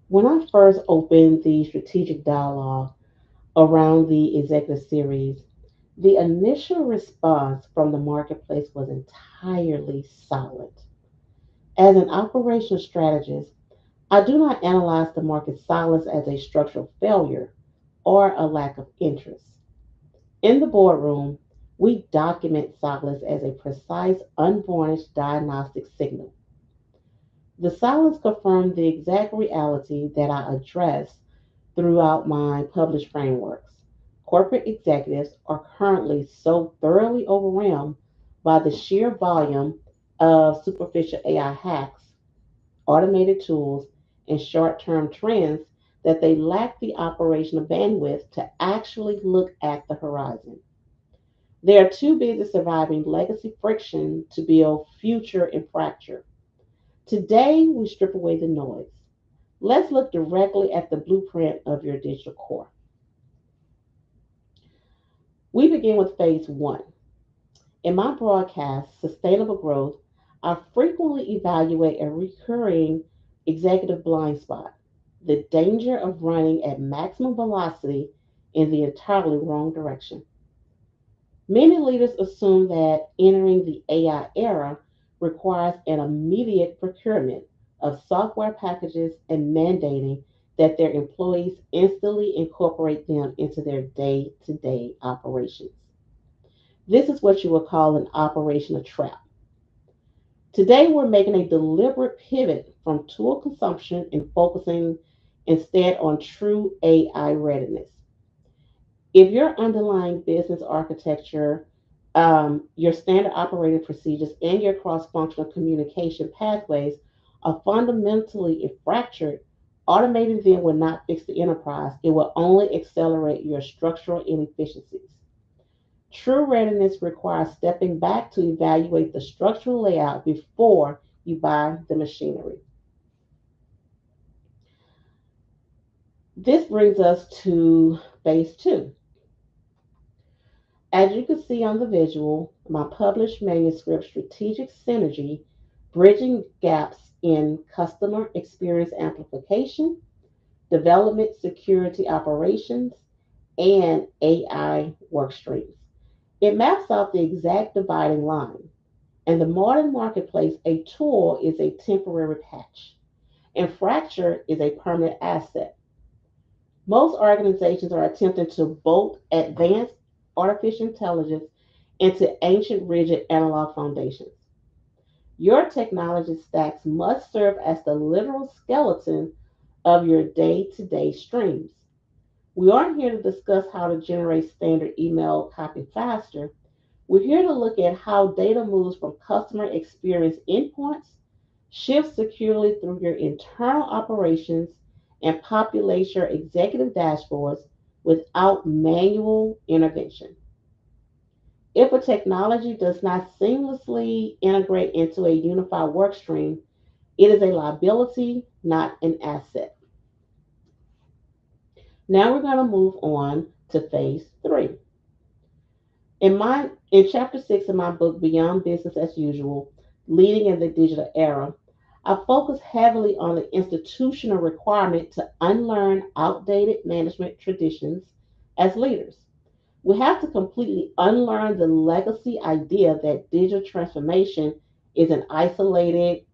When I first opened the strategic dialogue around the executive series, the initial response from the marketplace was entirely silent. As an operational strategist, I do not analyze the market silence as a structural failure or a lack of interest. In the boardroom, we document silence as a precise, unvarnished diagnostic signal. The silence confirmed the exact reality that I address throughout my published frameworks. Corporate executives are currently so thoroughly overwhelmed by the sheer volume of superficial AI hacks, automated tools, and short term trends that they lack the operational bandwidth to actually look at the horizon. They are too busy surviving legacy friction to build future in fracture. Today, we strip away the noise. Let's look directly at the blueprint of your digital core. We begin with phase one. In my broadcast, Sustainable Growth, I frequently evaluate a recurring executive blind spot, the danger of running at maximum velocity in the entirely wrong direction. Many leaders assume that entering the AI era requires an immediate procurement of software packages and mandating that their employees instantly incorporate them into their day to day operations. This is what you would call an operational trap. Today, we're making a deliberate pivot from tool consumption and focusing instead on true AI readiness. If your underlying business architecture, your standard operating procedures, and your cross functional communication pathways are fundamentally fractured, automating them will not fix the enterprise. It will only accelerate your structural inefficiencies. True readiness requires stepping back to evaluate the structural layout before you buy the machinery. This brings us to phase two. As you can see on the visual, my published manuscript, Strategic Synergy, Bridging Gaps in Customer Experience Amplification, Development Security Operations, and AI Workstreams. It maps out the exact dividing line. In the modern marketplace, a tool is a temporary patch, and fracture is a permanent asset. Most organizations are attempting to bolt advanced artificial intelligence into ancient rigid analog foundations. Your technology stacks must serve as the literal skeleton of your day to day streams. We aren't here to discuss how to generate standard email copy faster. We're here to look at how data moves from customer experience endpoints, shifts securely through your internal operations, and populates your executive dashboards without manual intervention. If a technology does not seamlessly integrate into a unified work stream, it is a liability, not an asset. Now we're going to move on to phase three. In chapter six of my book, Beyond Business as Usual, Leading in the Digital Era, I focus heavily on the institutional requirement to unlearn outdated management traditions as leaders. We have to completely unlearn the legacy idea that digital transformation is an isolated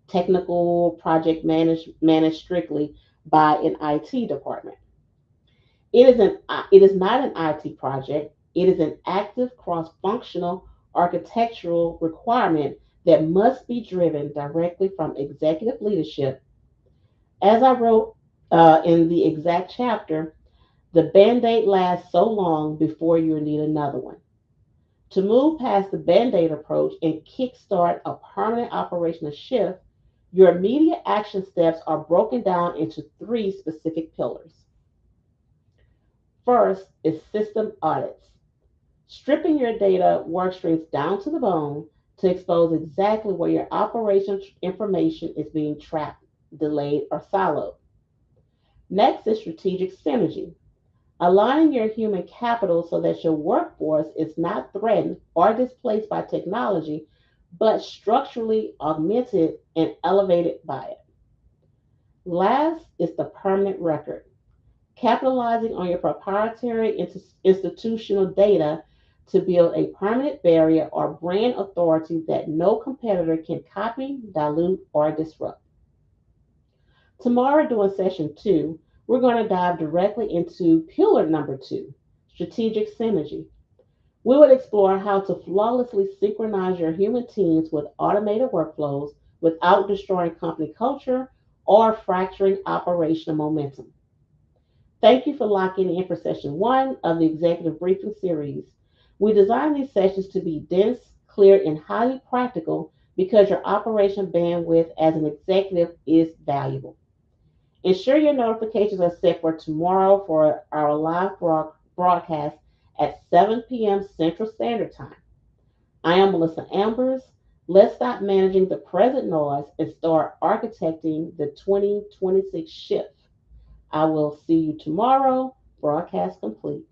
technical project managed strictly by an IT department. It is not an IT project. It is an active cross-functional architectural requirement that must be driven directly from executive leadership. As I wrote in the exact chapter, the band-aid lasts so long before you need another one. To move past the band-aid approach and kickstart a permanent operational shift, your immediate action steps are broken down into three specific pillars. First is system audits, stripping your data work streams down to the bone to expose exactly where your operational information is being trapped, delayed, or siloed. Next is strategic synergy, aligning your human capital so that your workforce is not threatened or displaced by technology, but structurally augmented and elevated by it. Last is the permanent record, capitalizing on your proprietary institutional data to build a permanent barrier or brand authority that no competitor can copy, dilute, or disrupt. Tomorrow, during session two, we're going to dive directly into pillar number two, strategic synergy. We will explore how to flawlessly synchronize your human teams with automated workflows without destroying company culture or fracturing operational momentum. Thank you for locking in for session one of the executive briefing series. We designed these sessions to be dense, clear, and highly practical because your operation bandwidth as an executive is valuable. Ensure your notifications are set for tomorrow for our live broadcast at 7 p.m. Central Standard Time. I am Melissa Ambers. Let's stop managing the present noise and start architecting the 2026 shift. I will see you tomorrow. Broadcast complete.